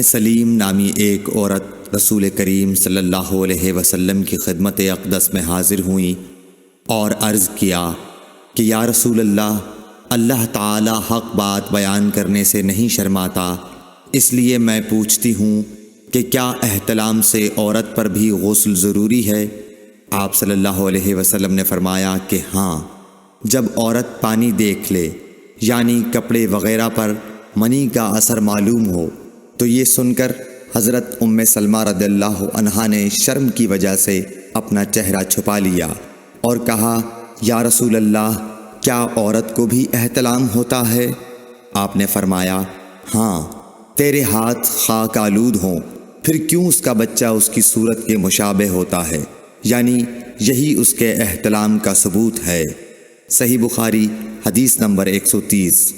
سلیم نامی ایک عورت رسول کریم صلی اللہ علیہ وسلم کی خدمت اقدس میں حاضر ہوئیں اور عرض کیا کہ یا رسول اللہ، اللہ تعالی حق بات بیان کرنے سے نہیں شرماتا، اس لیے میں پوچھتی ہوں کہ کیا احتلام سے عورت پر بھی غسل ضروری ہے؟ آپ صلی اللہ علیہ وسلم نے فرمایا کہ ہاں، جب عورت پانی دیکھ لے، یعنی کپڑے وغیرہ پر منی کا اثر معلوم ہو۔ تو یہ سن کر حضرت سلمہ رضی اللہ عنہا نے شرم کی وجہ سے اپنا چہرہ چھپا لیا اور کہا، یا رسول اللہ، کیا عورت کو بھی احتلام ہوتا ہے؟ آپ نے فرمایا، ہاں، تیرے ہاتھ خاک آلود ہوں، پھر کیوں اس کا بچہ اس کی صورت کے مشابہ ہوتا ہے؟ یعنی یہی اس کے احتلام کا ثبوت ہے۔ صحیح بخاری حدیث نمبر 130۔